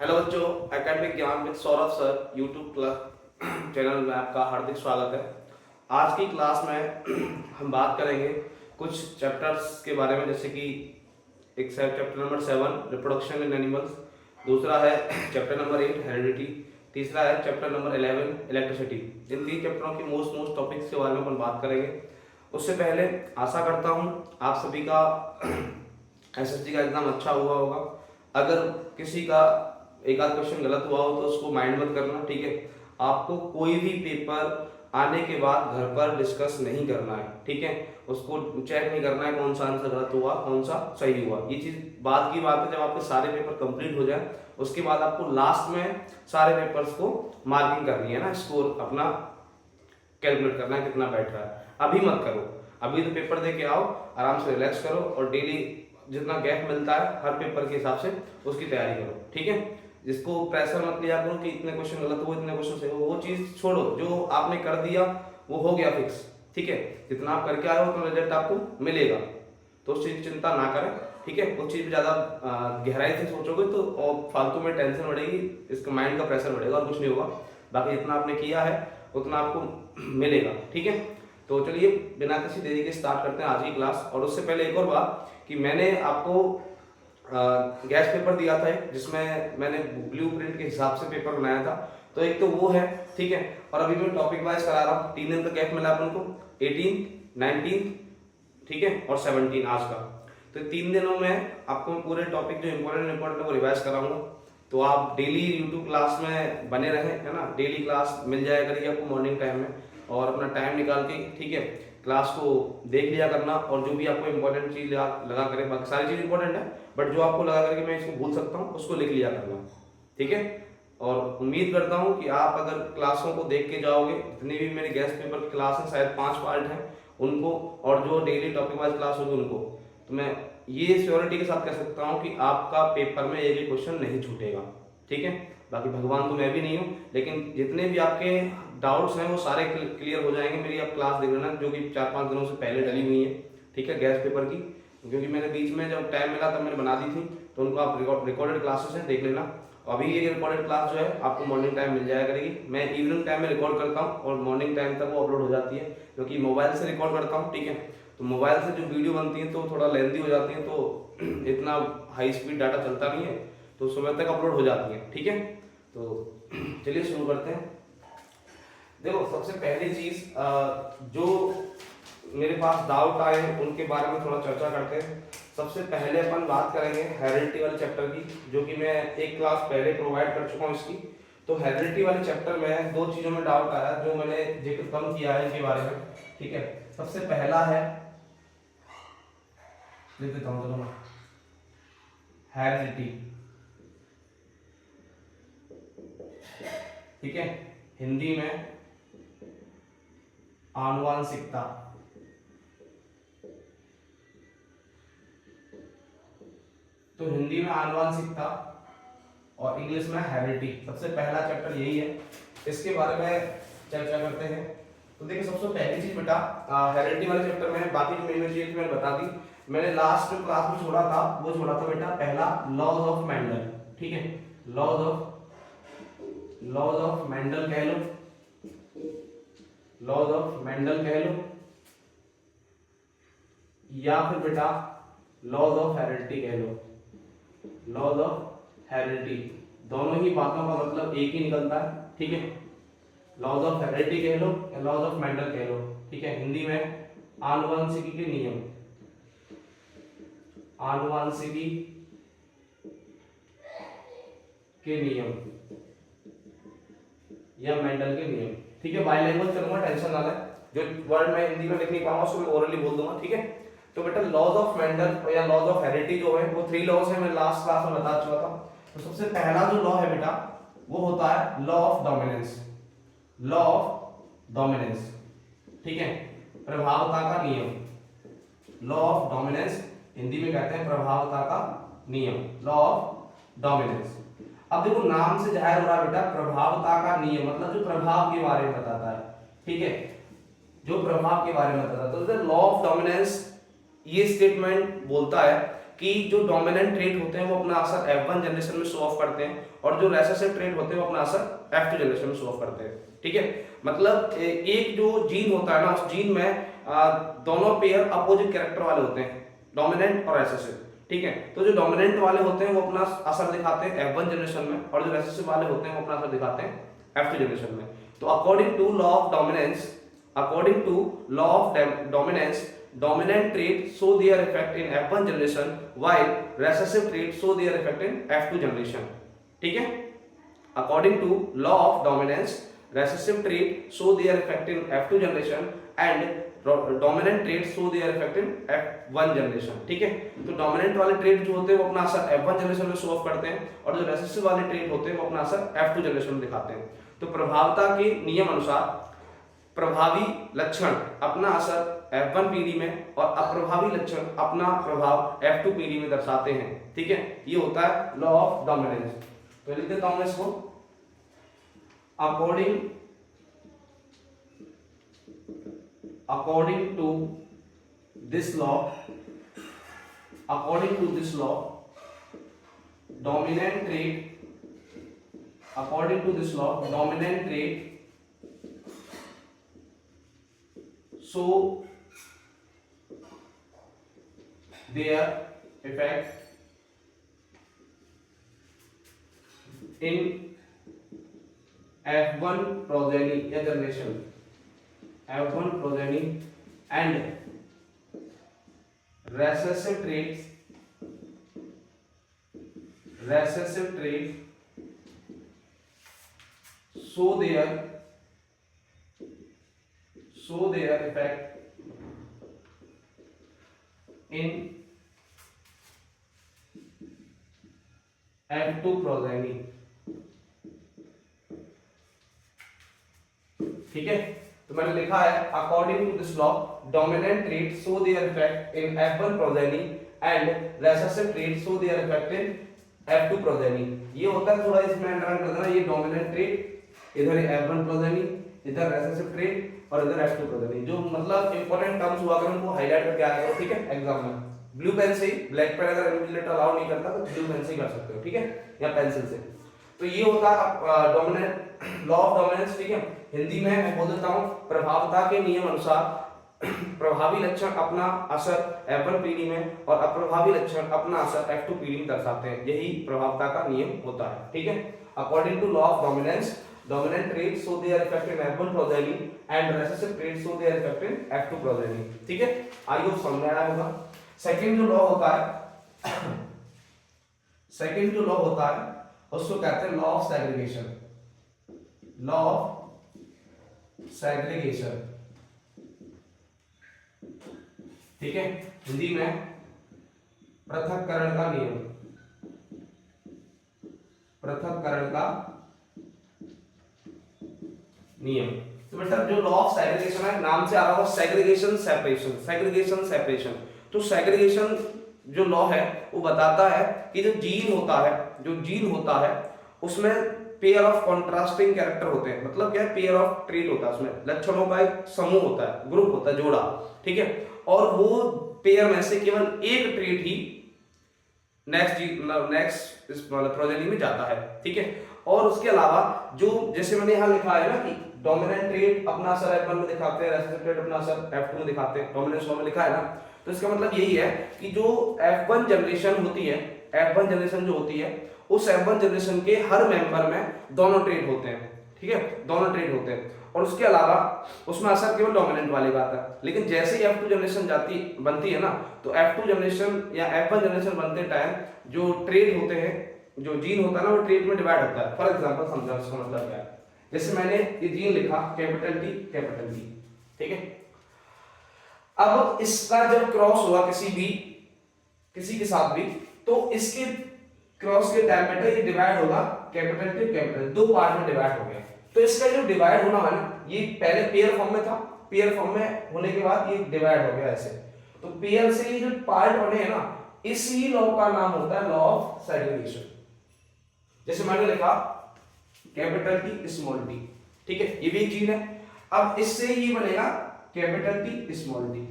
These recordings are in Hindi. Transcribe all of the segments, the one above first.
हेलो बच्चों, एकेडमिक ज्ञान with Saurabh sir YouTube class channel में आपका हार्दिक स्वागत है। आज की क्लास में हम बात करेंगे कुछ चैप्टर्स के बारे में, जैसे कि एक chapter number 7 reproduction in animals, दूसरा है चैप्टर नंबर 8 हेरिडिटी, तीसरा है चैप्टर नंबर 11 इलेक्ट्रिसिटी। इन तीन चैप्टरों की मोस्ट टॉपिक्स के बारे में अपन बात करेंगे। उससे पहले आशा करता हूँ आप सभी का एसएससी का एग्जाम अच्छा हुआ होगा। अगर किसी का एक आध क्वेश्चन गलत हुआ हो तो उसको माइंड मत करना, ठीक है। आपको कोई भी पेपर आने के बाद घर पर डिस्कस नहीं करना है, ठीक है। उसको चेक नहीं करना है कौन सा आंसर गलत हुआ कौन सा सही हुआ। ये चीज बाद की बात है, जब आपके सारे पेपर कंप्लीट हो जाए उसके बाद आपको लास्ट में सारे पेपर्स को मार्किंग करनी है ना, स्कोर अपना कैलकुलेट करना है कितना बैठ रहा है। अभी मत करो, अभी तो पेपर दे के आओ, आराम से रिलैक्स करो और डेली जितना गैप मिलता है हर पेपर के हिसाब से उसकी तैयारी करो, ठीक है। जिसको प्रेशर मत लिया करो कि इतने क्वेश्चन गलत हुए इतने क्वेश्चन सही हो, वो चीज छोड़ो। जो आपने कर दिया वो हो गया फिक्स, ठीक है। जितना आप करके आए हो उतना रिजल्ट आपको मिलेगा, तो उस चीज की चिंता ना करें, ठीक है। उस चीज पे ज्यादा गहराई से सोचोगे तो और फालतू में टेंशन बढ़ेगी, इसका माइंड का प्रेशर बढ़ेगा और कुछ नहीं होगा। बाकी जितना आपने किया है उतना आपको मिलेगा, ठीक है। तो चलिए बिना किसी देरी के स्टार्ट करते हैं आज की क्लास। और उससे पहले एक और बात कि मैंने आपको गैस पेपर दिया था जिसमें मैंने ब्लूप्रिंट के हिसाब से पेपर बनाया था, तो एक तो वो है, ठीक है। और अभी मैं टॉपिक वाइज करा रहा हूँ। 3 दिन का गैप मिला अपन को, 18, 19, ठीक है, और 17 आज का। तो 3 दिनों में आपको पूरे टॉपिक जो इंपॉर्टेंट है वो रिवाइज कराऊंगा। तो आप डेली यूट्यूब क्लास में बने रहें, है ना। डेली क्लास मिल जाया करेगी आपको मॉर्निंग टाइम में, और अपना टाइम निकाल के, ठीक है, क्लास को देख लिया करना। और जो भी आपको इंपॉर्टेंट चीज लगा करें, बाकी सारी चीज इंपॉर्टेंट है, बट जो आपको लगा करके मैं इसको भूल सकता हूँ उसको लिख लिया करना, ठीक है। और उम्मीद करता हूँ कि आप अगर क्लासों को देख के जाओगे, जितनी भी मेरी गेस्ट पेपर की क्लास है, शायद 5 पार्ट हैं उनको, और जो डेली टॉपिक वाइज क्लास होगी उनको, तो मैं ये श्योरिटी के साथ कह सकता हूँ कि आपका पेपर में एक भी क्वेश्चन नहीं छूटेगा, ठीक है। बाकी भगवान तो मैं भी नहीं हूँ, लेकिन जितने भी आपके डाउट्स हैं वो सारे क्लियर हो जाएंगे। मेरी आप क्लास देख लेना जो कि 4-5 दिनों से पहले डली हुई है, ठीक है, गैस पेपर की, क्योंकि मैंने बीच में जब टाइम मिला तब मैंने बना दी थी। तो उनको आप रिकॉर्डेड क्लासेस हैं, देख लेना। अभी ये रिकॉर्डेड क्लास जो है आपको मॉर्निंग टाइम मिल जाया करेगी। मैं इवनिंग टाइम में रिकॉर्ड करता हूँ और मॉर्निंग टाइम तक वो अपलोड हो जाती है, क्योंकि मोबाइल से रिकॉर्ड करता हूँ, ठीक है। तो मोबाइल से जो वीडियो बनती है तो थोड़ा लेंथी हो जाती है, तो इतना हाई स्पीड डाटा चलता नहीं है, तो सुबह तक अपलोड हो जाती है, ठीक है। तो चलिए शुरू करते हैं। देखो, सबसे पहली चीज जो मेरे पास डाउट आए हैं उनके बारे में थोड़ा चर्चा करते हैं। सबसे पहले अपन बात करेंगे हेरिडिटी वाले चैप्टर की, जो कि मैं एक क्लास पहले प्रोवाइड कर चुका हूँ इसकी। तो हेरिडिटी वाले चैप्टर में 2 चीजों में डाउट आया जो मैंने जिक्र कम किया है इनके बारे में, ठीक है। सबसे पहला है, लिख देता हूँ चलो, हेरिडिटी, ठीक है, हिंदी में आनुवांशिकता। तो हिंदी में आनुवांशिकता और इंग्लिश में हेरिडिटी, सबसे पहला चैप्टर यही है। इसके बारे में चर्चा करते हैं। तो देखिए, सबसे पहली चीज बेटा हेरिडिटी वाले चैप्टर में, बाकी जो मेन चीज मैंने बता दी। मैंने लास्ट जो क्लास में छोड़ा था वो छोड़ा था बेटा पहला लॉज ऑफ मेंडल, ठीक है। लॉज ऑफ मेंडल कह लो, लॉज ऑफ मेंडल कह लो, या फिर बेटा लॉज ऑफ हेरिडिटी कह लो। लॉज ऑफ हेरिडिटी, दोनों ही बातों का मतलब एक ही निकलता है, ठीक है। लॉज ऑफ हेरिडिटी कह लो या लॉज ऑफ मेंडल कह लो, ठीक है। हिंदी में आनुवंशिकी के नियम, आनुवंशिकी के नियम या मेंडल के नियम, ठीक है। बाइलैंग्वेज करूंगा, टेंशन ना ले। जो वर्ड मैं हिंदी में लिख नहीं पाऊंगा उसको मैं ओरली बोल दूंगा, ठीक है। तो बेटा लॉज ऑफ मेंडल या लॉज ऑफ हेरिडिटी जो है वो 3 लॉज है, मैं लास्ट क्लास में बता चुका था। तो सबसे पहला जो लॉ है बेटा वो होता है law of dominance, law of dominance, ठीक है, प्रभावता का नियम। लॉ ऑफ डोमिनेंस हिंदी में कहते हैं प्रभावता का नियम, लॉ ऑफ डोमिनेंस। अब देखो, नाम से जाहिर हो रहा है बेटा प्रभावता का नियम, मतलब जो प्रभाव के बारे में बताता है, ठीक है, जो प्रभाव के बारे में बताता है। तो लॉ ऑफ डोमिनेंस ये स्टेटमेंट बोलता है कि जो डोमिनेंट ट्रेट होते हैं वो अपना असर F1 जनरेशन में शो ऑफ करते हैं और जो रेसेसिव ट्रेट होते हैं वो अपना असर F2 जनरेशन में शो ऑफ करते हैं। ठीक है, मतलब एक जो जीन होता है ना, उस जीन में दोनों पेयर अपोजिट कैरेक्टर वाले होते हैं, डोमिनेंट और रेसेसिव। ठीक है, तो जो डोमिनेंट वाले होते हैं वो अपना असर दिखाते हैं F1 जनरेशन में और जो रेसेसिव वाले होते हैं वो अपना असर दिखाते हैं F2 जनरेशन में। तो according to law of dominance, dominant trait show their effect in F1 generation while recessive trait show their effect in F2 generation। ठीक है, according to law of dominance, recessive trait show their effect in F2 generation and dominant trait show their effect in F1 generation। ठीक है, तो dominant वाले trait जो होते हैं वो अपना असर F1 जनरेशन में शो ऑफ करते हैं और जो recessive वाले trait होते हैं वो अपना असर F2 जनरेशन में दिखाते हैं। तो प्रभावता के नियम अनुसार प्रभावी लक्षण अपना असर F1 पीढ़ी में और अप्रभावी लक्षण अपना प्रभाव F2 पीढ़ी में दर्शाते हैं। ठीक है, ये होता है लॉ ऑफ डोमिनेंस। तो लिख देता हूं मैं इसको, according to this law dominant trait so their effect in F1 progeny या generation, F1 progeny and recessive traits show their effect in F2 progeny। ठीक है, तो मैंने लिखा है according to this law dominant trait show their effect in F1 progeny and recessive trait show their effect in F2 progeny. ये होता है, थोड़ा इसमें अंडरलाइन कर देना, ये डोमिनेंट ट्रेट, इधर F1 प्रोजेनी, इधर रेसेसिव ट्रेट और इधर F2 प्रोजेनी। जो मतलब इंपॉर्टेंट टर्म्स हुआ करें उनको हाईलाइट करके आया करो। ठीक है, एग्जाम में ब्लू पेन से ही, ब्लैक पेन अगर इन्विजिलेटर अलाउ नहीं करता तो ब्लू पेन से ही कर सकते हो। ठीक है, या पेंसिल से। तो ये होता है डोमिनेंट लॉ ऑफ डोमिनेंस। ठीक है, हिंदी में मैं बोल देता हूं, प्रभावता के नियम अनुसार प्रभावी लक्षण अपना असर F1 पीढ़ी में और अप्रभावी लक्षण अपना असर F2 पीढ़ी में दर्शाते हैं। यही प्रभावता का नियम होता है। ठीक है, according to law of dominance dominant traits show their effect in F1 progeny and recessive traits show their effect in F2 progeny। ठीक है, आई होप समझ आया होगा। सेकंड जो लॉ होता है उसको कहते हैं लॉ ऑफ सेग्रीगेशन। ठीक है, हिंदी में पृथक्करण का नियम, तो बेटा जो लॉ ऑफ सेग्रीगेशन है, नाम से आ रहा होगा सेग्रीगेशन सेपरेशन। तो सेग्रीगेशन जो लॉ है वो बताता है कि जो जीन होता है उसमें पेयर ऑफ कॉन्ट्रास्टिंग कैरेक्टर होते हैं। मतलब क्या है, पेयर ऑफ ट्रेट होता है, उसमें लक्षणों का एक समूह होता है, ग्रुप होता है, जोड़ा। ठीक है, और वो पेयर में से केवल एक ट्रेट ही नेक्स्ट प्रोजेनी में जाता है। ठीक है, और उसके अलावा जो जैसे मैंने यहाँ लिखा है ना कि डोमिनेंट ट्रेट अपना असर F1 में दिखाते हैं, रेसेसिव ट्रेट अपना असर F2 में दिखाते हैं, डोमिनेंस लॉ में लिखा है ना। तो इसका मतलब यही है कि जो F1 जनरेशन जो होती है उस F1 जनरेशन के हर मेंबर में दोनों ट्रेट होते हैं। ठीक है, दोनों ट्रेट होते हैं और उसके अलावा उसमें असर केवल डोमिनेंट वाले का आता है। लेकिन जैसे ही F2 जनरेशन बनती है ना, तो F2 जनरेशन या F1 जनरेशन बनते टाइम जो ट्रेट होते हैं, जो जीन होता है ना, वो ट्रेट में डिवाइड होता है। फॉर एग्जांपल समझा इसका मतलब क्या है, जैसे मैंने ये जीन लिखा कैपिटल टी। ठीक है, अब इसका जब क्रॉस हुआ किसी के साथ भी, तो इसके क्रॉस के टाइम बेटा ये डिवाइड होगा कैपिटल, दो पार्ट में डिवाइड हो गया। तो इसका जो डिवाइड होना है ना, ये पहले पेयर फॉर्म में था, पेयर फॉर्म में होने के बाद ये डिवाइड हो गया ऐसे। तो पेयर से ये जो पार्ट बने हैं ना, इसी लॉ का नाम होता है लॉ ऑफ सेग्रीगेशन। जैसे मैंने लिखा कैपिटल टी स्मॉल टी। ठीक है, ये भी एक चीज है। अब इससे ये बनेगा कैपिटल टी स्मॉल टी।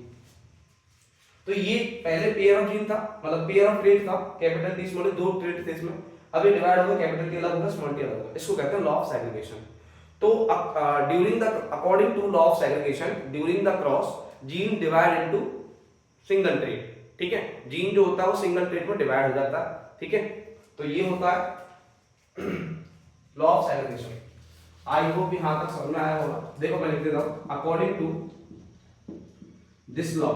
तो ये पहले पेयर ऑफ जीन था, मतलब पेयर ऑफ ट्रेट था, कैपिटल टी स्मॉल टी, दो ट्रेट थे इसमें। अब ये डिवाइड होगा, कैपिटल टी अलग होगा, स्मॉल टी अलग होगा। इसको कहते हैं लॉ ऑफ सेग्रीगेशन। तो during the according to law of segregation during the cross gene divide into single trait. ठीक है, जीन जो होता है वो सिंगल ट्रेट में डिवाइड हो जाता है। ठीक है, तो ये होता है law of segregation. I hope यहां तक समझ में आया होगा। देखो मैं लिख देता हूं, according to this law,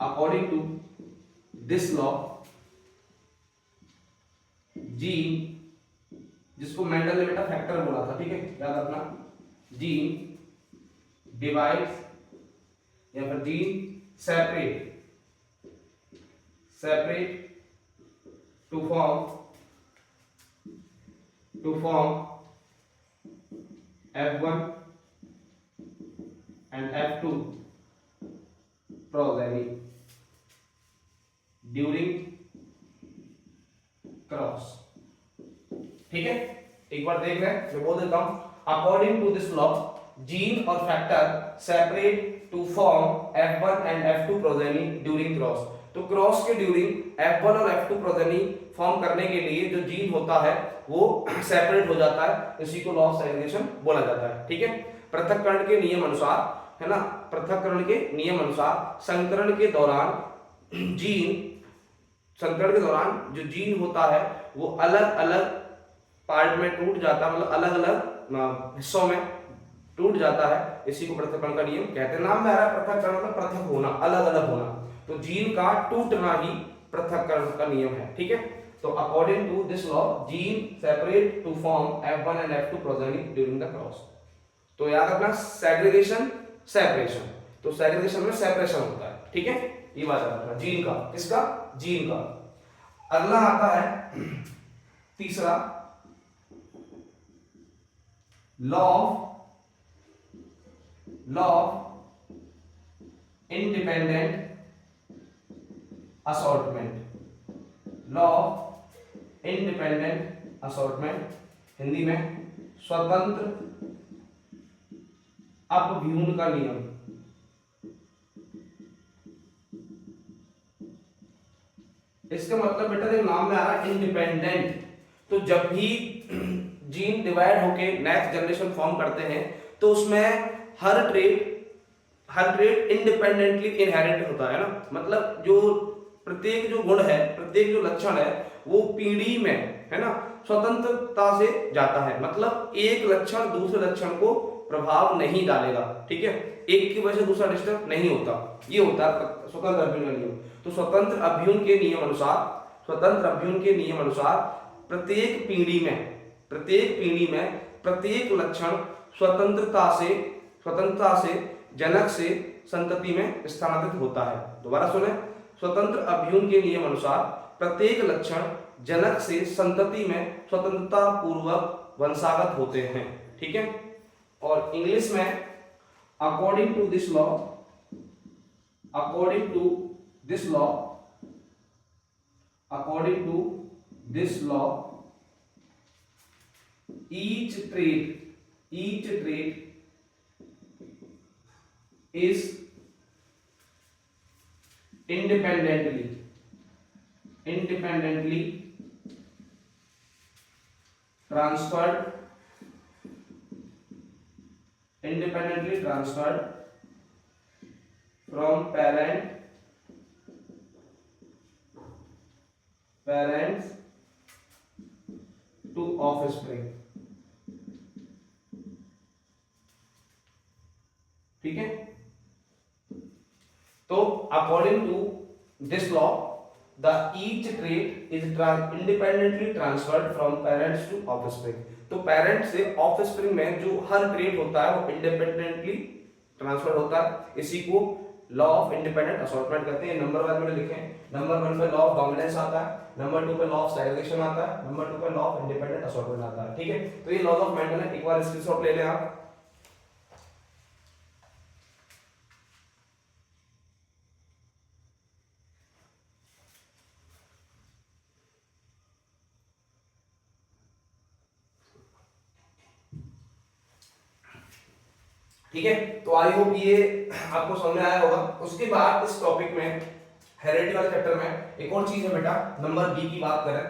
according to this law gene, जिसको मेंडल ने बेटा फैक्टर बोला था, ठीक है, याद रखना, जीन डिवाइड्स या फिर gene separate to form F1 and F2 progeny during cross. ठीक है, एक बार देख रहे हैं, मैं बोल देता हूं, according to this law gene और factor separate to form F1 and F2 progeny during cross. तो क्रॉस के ड्यूरिंग F1 और F2 प्रोजेनी फॉर्म करने के लिए जो जीन होता है वो सेपरेट हो जाता है, इसी को लॉ ऑफ सेग्रीगेशन बोला जाता है। ठीक है, पृथक्करण के नियम अनुसार, है ना, पृथक्करण के नियम अनुसार संकरण के दौरान जो जीन होता है वो अलग अलग पार्ट में टूट जाता है, मतलब अलग अलग हिस्सों में टूट जाता है, इसी को पृथक्करण का नियम कहते हैं। नाम में आ रहा है पृथक्करण, मतलब पृथक होना, अलग अलग होना, तो जीन का टूटना ही पृथक्करण का नियम है। ठीक है, तो according to this law gene separate to form F1 and F2 progeny during the cross. तो याद रखना सेग्रीगेशन सेपरेशन, तो सेग्रीगेशन में सेपरेशन होता है। ठीक है, ये बात याद रखना, जीन का, किसका, जीन का। अगला आता है तीसरा, law of independent assortment, law of independent assortment, Hindi में स्वतंत्र अपव्यूहन का नियम। इसका मतलब बेटा देखो, नाम में आ रहा है इंडिपेंडेंट, तो जब भी जीन डिवाइड होके नेक्स्ट जनरेशन फॉर्म करते हैं तो उसमें हर ट्रेट इंडिपेंडेंटली इनहेरिट होता है ना, मतलब जो प्रत्येक जो गुण है, प्रत्येक जो लक्षण है वो पीढ़ी में, है ना, स्वतंत्रता से जाता है, मतलब एक लक्षण दूसरे लक्षण को प्रभाव नहीं डालेगा। ठीक है, एक की वजह से दूसरा डिस्टर्ब नहीं होता, ये होता है स्वतंत्र अभ्युन का नियम। तो स्वतंत्र अभ्युन के नियम अनुसार प्रत्येक पीढ़ी में प्रत्येक लक्षण स्वतंत्रता से जनक से संतति में स्थानांतरित होता है। दोबारा सुने, स्वतंत्र अभ्युन के नियम अनुसार प्रत्येक लक्षण जनक से संतति में स्वतंत्रता पूर्वक वंशागत होते हैं। ठीक है, और इंग्लिश में according to this law each trait is independently transferred from parents to offspring। ठीक है, तो according to this law the each trait is independently transferred from parents to offspring. तो पेरेंट से ऑफस्प्रिंग में जो हर ट्रेट होता है वो इंडिपेंडेंटली ट्रांसफर होता है, इसी को लॉ ऑफ इंडिपेंडेंट असॉर्टमेंट कहते हैं। नंबर 1 में लिखे हैं, नंबर 1 पे लॉ ऑफ डोमिनेंस आता है, नंबर 2 पे लॉ ऑफ सेग्रीगेशन आता है, नंबर 2 पे लॉ ऑफ इंडिपेंडेंट असॉर्टमेंट आता है। ठीक है, तो ये लॉज ऑफ मेंडल है, एक बार स्क्रीनशॉट ले लें आप। ठीक है, तो आई होप ये आपको समझ में आया होगा। उसके बाद इस टॉपिक में हेरेडिटी वाले चैप्टर में एक और चीज है बेटा, नंबर बी की बात करें।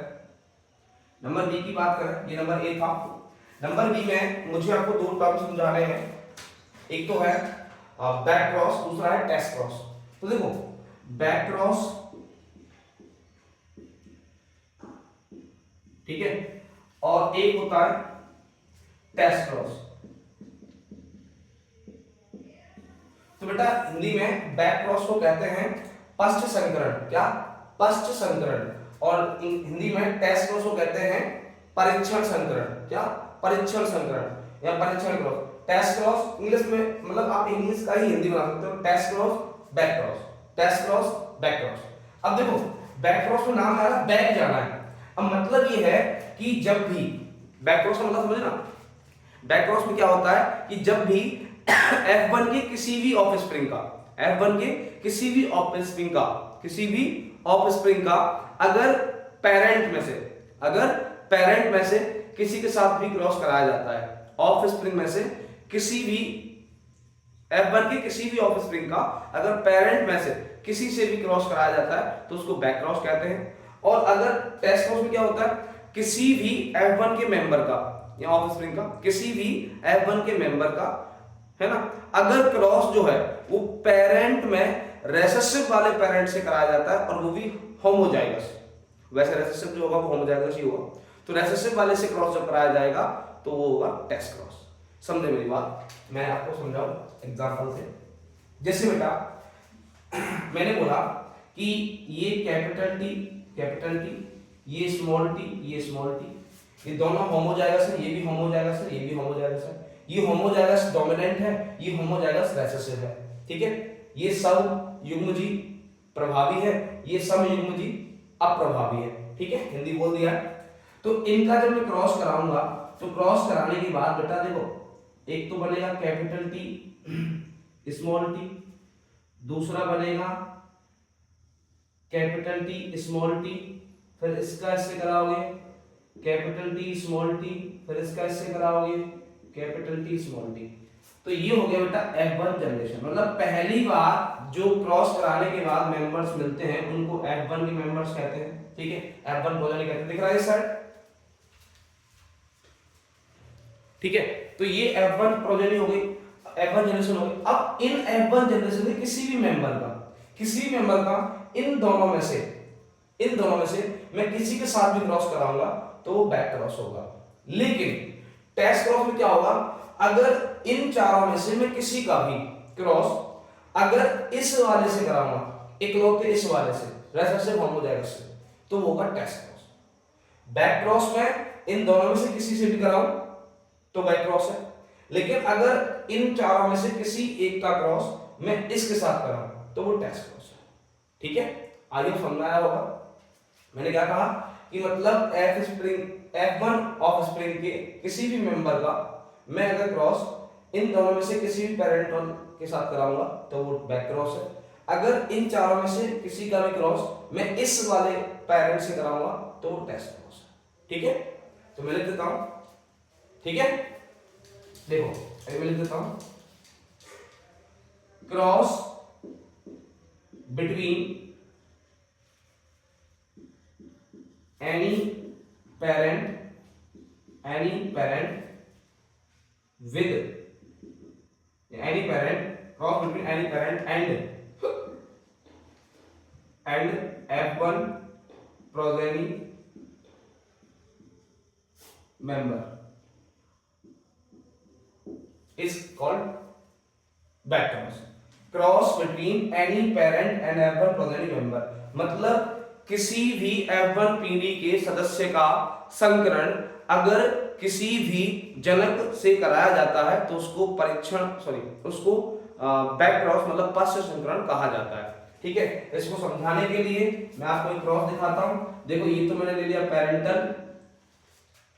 नंबर बी की बात करें, ये नंबर ए था। नंबर बी में मुझे आपको दो टर्म समझाने हैं, एक तो है बैक क्रॉस, दूसरा है टेस्ट क्रॉस। तो देखो बैक क्रॉस, ठीक है, और एक होता है टेस्ट क्रॉस। तो बेटा हिंदी में बैक क्रॉस को कहते हैं पश्च संकरण, क्या पश्च संकरण, और हिंदी में टेस्ट क्रॉस को कहते हैं परीक्षण संकरण, क्या परीक्षण संकरण या परीक्षण क्रॉस। टेस्ट क्रॉस इंग्लिश में, मतलब आप इंग्लिश का ही हिंदी बना सकते हो, test cross back cross, test cross back cross. अब देखो बैक क्रॉस में नाम आ रहा है बैक जाना है। अब मतलब ये है कि जब भी बैक क्रॉस का मतलब समझे ना, बैक क्रॉस में क्या होता है कि जब भी F1 के किसी भी ऑफस्प्रिंग का, F1 के किसी भी ऑफस्प्रिंग का, किसी भी ऑफस्प्रिंग का अगर पेरेंट में से किसी के साथ भी क्रॉस कराया जाता है, ऑफस्प्रिंग में से किसी भी F1 के किसी भी ऑफस्प्रिंग का अगर पेरेंट में से किसी से भी क्रॉस कराया जाता है तो उसको बैक क्रॉस कहते हैं। और अगर टेस्ट क्रॉस में क्या होता है, किसी भी F1 के मेंबर का या ऑफस्प्रिंग का, किसी भी F1 के मेंबर का, है ना, अगर क्रॉस जो है वो पेरेंट में रेसेसिव वाले पेरेंट से कराया जाता है और वो भी होमोजाइगस, वैसे रेसेसिव जो होगा वो होमोजाइगस ही होगा, तो रेसेसिव वाले से क्रॉस जब कराया जाएगा तो वो होगा टेस्ट क्रॉस। समझे मेरी बात? मैं आपको समझाऊं एग्जांपल से। जैसे बेटा मैंने बोला कि ये कैपिटल टी, ये स्मॉल टी, ये स्मॉल टी, ये दोनों होमोजाइगस है, ये भी होमोजाइगस है, ये भी होमोजाइगस है, ये होमोजाइगस डोमिनेंट है, ये होमोजाइगस रिसेसिव है, ठीक है। ये सब युग्मजी प्रभावी है, ये सब युग्मजी अप्रभावी है, ठीक है, हिंदी बोल दिया। तो इनका जब मैं क्रॉस कराऊंगा तो क्रॉस कराने के बाद बेटा देखो एक तो बनेगा कैपिटल टी स्मॉल टी, दूसरा बनेगा कैपिटल टी स्मॉल टी, फिर इसका इससे कराओगे कैपिटल टी स्मॉल टी, फिर इसका इससे कराओगे कैपिटल टी स्मॉल टी। तो ये हो गया बेटा F1 जनरेशन, मतलब पहली बार जो क्रॉस कराने के बाद मेंबर्स मिलते हैं उनको F1 के मेंबर्स कहते हैं, ठीक है, F1 प्रोजेनी कहते हैं। दिख रहा है सर? ठीक है, तो ये F1 प्रोजेनी हो गई, F1 जनरेशन हो गई। अब इन F1 जनरेशन में किसी भी मेंबर का इन दोनों में से मैं किसी के साथ भी क्रॉस कराऊंगा तो वो बैक क्रॉस होगा। लेकिन टेस्ट क्रॉस में क्या होगा, अगर इन चारों में से मैं किसी का भी क्रॉस अगर इस वाले से कराऊंगा, इकलौते इस वाले से, रेसेसिव होमोजाइगस से, तो वो होगा टेस्ट क्रॉस। बैक क्रॉस में इन दोनों में से किसी से भी कराऊं तो बैक क्रॉस है, लेकिन अगर इन चारों में से किसी एक का क्रॉस मैं इसके साथ कराऊं तो वो टेस्ट क्रॉस है, ठीक है। आगे समझ आया होगा मैंने क्या कहा कि मतलब F1 ऑफ स्प्रिंग के किसी भी मेंबर का मैं अगर क्रॉस इन दोनों में से किसी भी पेरेंट के साथ कराऊंगा तो वो बैक क्रॉस है। अगर इन चारों में से किसी का भी क्रॉस मैं इस वाले पेरेंट से कराऊंगा तो वो टेस्ट क्रॉस है, ठीक है। तो मैं लिख देता हूं, ठीक है, देखो मैं लिख देता हूं cross between any parent with any parent, cross between any parent and F1 progeny member is called back cross. Cross between any parent and F1 progeny member, मतलब किसी भी F1 पीढ़ी के सदस्य का संकरण अगर किसी भी जनक से कराया जाता है तो उसको उसको बैक क्रॉस मतलब पश्च संकरण कहा जाता है, ठीक है। इसको समझाने के लिए मैं आपको एक क्रॉस दिखाता हूं। देखो ये तो मैंने ले लिया पेरेंटल,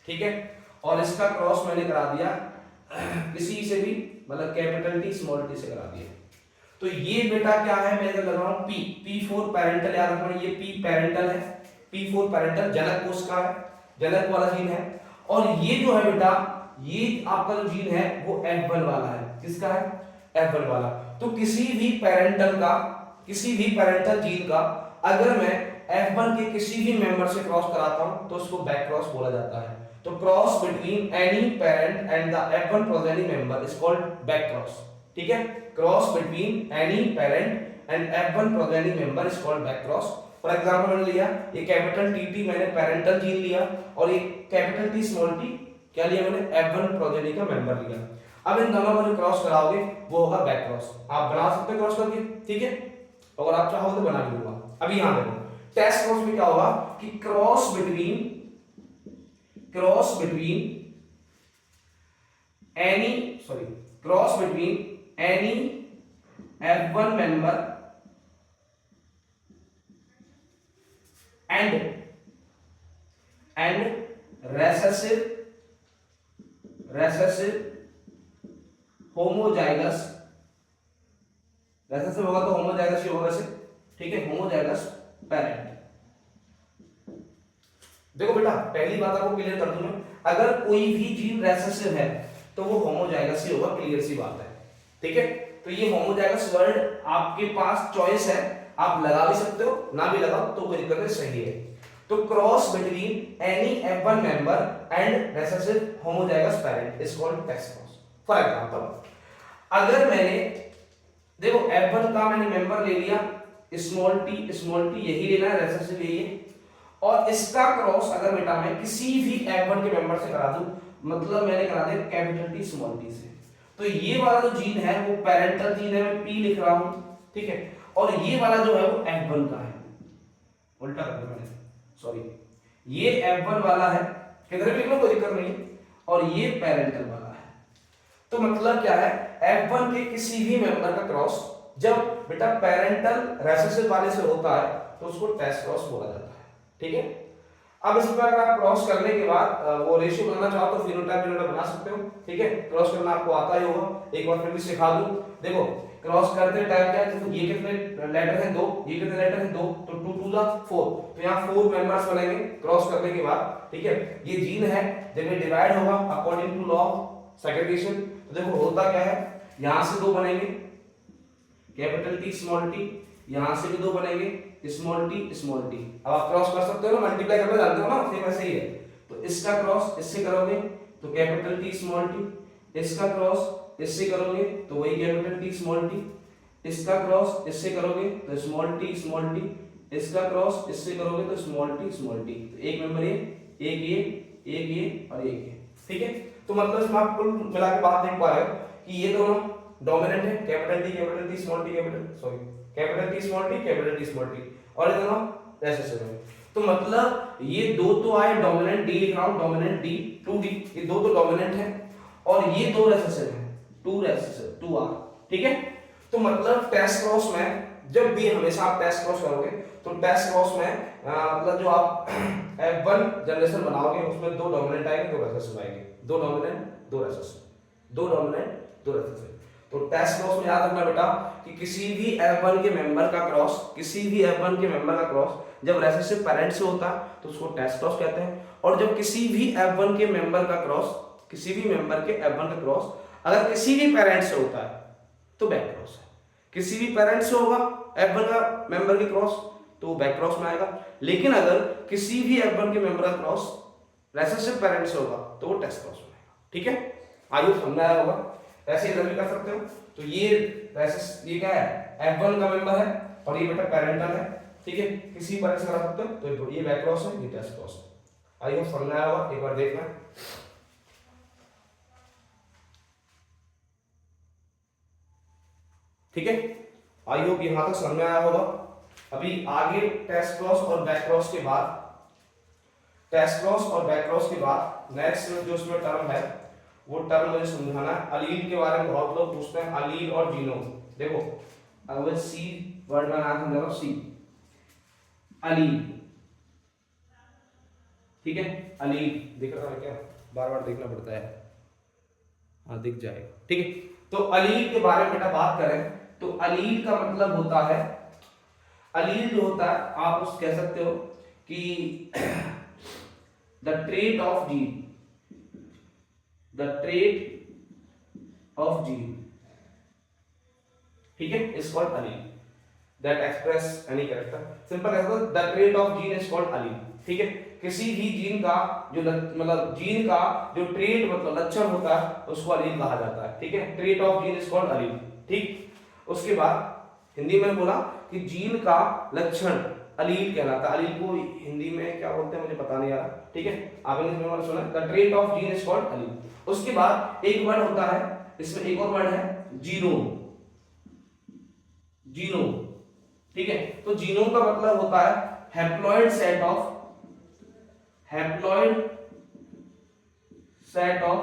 ठीक है, और इसका क्रॉस मैंने करा दिया किसी से भी, मतलब कैपिटल टी स्मॉल टी से करा दिया। तो ये बेटा क्या है, मैं इधर लगा रहा हूं P4 पेरेंटल, याद रखना ये P पेरेंटल है, P4 पेरेंटल जनक कोश का है, जनक वाला जीन है। और ये जो है बेटा, ये आपका जो जीन है वो F1 वाला है, किसका है, F1 वाला। तो किसी भी पेरेंटल जीन का अगर मैं F1 के किसी भी मेंबर से क्रॉस कराता हूं तो उसको बैक क्रॉस बोला जाता है। तो cross between any parent and the F1 progeny member is called back cross. ठीक है, cross between any parent and F1 progeny member is called back cross. For example मैंने लिया ये कैपिटल टी मैंने पेरेंटल जीन लिया और ये कैपिटल टी स्मॉल टी क्या लिया मैंने F1 प्रोजेनी का मेंबर लिया। अब इन दोनों को जो क्रॉस कराओगे वो होगा बैक क्रॉस। आप बना सकते हो क्रॉस करके, ठीक है, अगर आप चाहो तो बना भी दूंगा। अभी यहां देखो टेस्ट क्रॉस में क्या होगा कि cross between any F1 member and recessive homozygous, recessive होगा तो homozygous ही होगा वैसे, ठीक है, homozygous parent। देखो बेटा पहली बात आपको क्लियर कर दूं मैं, अगर कोई भी जीन रेसेसिव है तो वो होमोजाइगस ही होगा, क्लियर सी बात है, ठीक है। तो ये होमोजाइगस वर्ड आपके पास चॉइस है, आप लगा भी सकते हो ना भी लगाओ तो कोई दिक्कत नहीं, सही है। तो cross between any F1 member and recessive homozygous parent is called test cross. For example अगर मैंने देखो F1 का मैंने मेंबर ले लिया स्मॉल टी यही लेना है, रेसेसिव यही है, और इसका क्रॉस अगर बेटा मैं किसी भी F1 के मेंबर से करा दूं, मतलब मैंने करा दिया कैपिटल टी स्मॉल टी से, तो ये वाला जो जीन है वो पेरेंटल जीन है, मैं P लिख रहा हूं, ठीक है, और ये वाला जो है वो F1 का है, उल्टा कर दिया मैंने, सॉरी, ये F1 वाला है, किधर भी लिख लो कोई दिक्कत नहीं, और ये पेरेंटल वाला है। तो मतलब क्या है, F1 के किसी भी मेंबर का क्रॉस जब बेटा पेरेंटल रेसेसिव वाले से होता है तो उसको टेस्ट क्रॉस बोला जाता है, ठीक है। अब इस पर अगर आप क्रॉस करने के बाद वो रेशियो बनाना चाहो तो फिनोटाइप बना सकते हो, ठीक है, क्रॉस करना आपको आता ही होगा, एक बार फिर भी सिखा दूं। देखो क्रॉस करते टाइम क्या है, तो ये कितने लेटर हैं, 2, ये कितने लेटर हैं, 2, तो 2 टू द 4, तो यहाँ 4 मेंबर्स बनेंगे क्रॉस करने के बाद, ठीक है। ये जीन है, जब ये डिवाइड होगा according to law of segregation, तो देखो होता क्या है, यहाँ से 2 बनेंगे कैपिटल टी स्मॉल टी, यहां से भी 2 बनेंगे स्मॉल टी। अब आप क्रॉस कर सकते हो ना, मल्टीप्लाई करना जानते हो ना, सेम ऐसे ही है। तो इसका क्रॉस इससे करोगे तो कैपिटल टी स्मॉल टी, इसका क्रॉस इससे करोगे तो वही कैपिटल टी स्मॉल टी, इसका क्रॉस इससे करोगे तो स्मॉल टी, इसका क्रॉस इससे करोगे तो स्मॉल टी। तो एक मेंबर एक ये और एक ये, ठीक है। तो मतलब इसमें आप कुल मिला के बात देख पा रहे हो कि ये दोनों डोमिनेंट है, capital T small T capital T small T, और ये दोनों रेसेसिव है। तो मतलब ये दो तो आए डोमिनेंट, डी लिख रहा हूं, डोमिनेंट डी 2d, ये दो तो डोमिनेंट है और ये 2 रेसेसिव है, 2 आर, ठीक है। तो मतलब टेस्ट क्रॉस में जब भी हमेशा आप टेस्ट क्रॉस करोगे तो टेस्ट क्रॉस में मतलब जो आप F1 जनरेशन बनाओगे उसमें 2 डोमिनेंट आएंगे, 2 रेसेसिव आएंगे, 2 डोमिनेंट 2 रेसेसिव। तो टेस्ट क्रॉस में याद रखना बेटा कि किसी भी F1 के मेंबर का क्रॉस जब रेसेसिव पेरेंट से होता है तो उसको टेस्ट क्रॉस कहते हैं, और जब किसी भी F1 के मेंबर का क्रॉस अगर किसी भी पेरेंट से होता है तो बैक क्रॉस है। किसी भी पेरेंट से होगा F1 का मेंबर के क्रॉस तो बैक क्रॉस में आएगा, लेकिन अगर किसी भी F1 के मेंबर का क्रॉस रेसेसिव पेरेंट से होगा तो वो टेस्ट क्रॉस में आएगा, ठीक है। आइए समझ आया होगा, ऐसे इधर भी कर सकते हो। तो ये क्या है, F1 का मेंबर है और ये बेटा पेरेंटल है, ठीक है, किसी पेरेंट से करा सकते हो, तो ये बैक क्रॉस है, ये टेस्ट क्रॉस है। आई होप समझ आया होगा, एक बार देखना, ठीक है। आई होप यहां तक समझ में आया होगा। अभी आगे टेस्ट क्रॉस और बैक क्रॉस के बाद नेक्स्ट जो इसमें टर्म है वो टर्म मुझे समझाना है। अलील के बारे में बहुत लोग पूछते हैं, अलील और जीनोम। देखो अगर सी वर्ड में नाम समझा लो, सी अलील, ठीक है, अलील दिख रहा है क्या, बार बार देखना पड़ता है, हाँ दिख जाएगा, ठीक है। तो अलील के बारे में बेटा बात करें तो अलील का मतलब होता है, अलील जो होता है आप उस कह सकते हो कि द ट्रेट ऑफ जीन ठीक है, is called allele. That express any character, simple कैसे, the trait of gene is called allele. ठीक है, किसी भी जीन का जो मतलब जीन का जो ट्रेट मतलब लक्षण होता है उसको अलील कहा जाता है। ठीक है, trait of gene is called allele. ठीक, उसके बाद हिंदी में बोला कि जीन का लक्षण अलील कहलाता है। अलील को हिंदी में क्या बोलते हैं मुझे पता नहीं आ रहा। ठीक है, आपने इसमें सुना the trait of gene is called allele. उसके बाद एक वर्ड होता है, इसमें एक और वर्ड है जीनोम। जीनोम, ठीक है, तो जीनोम का मतलब होता है haploid set of, haploid set of,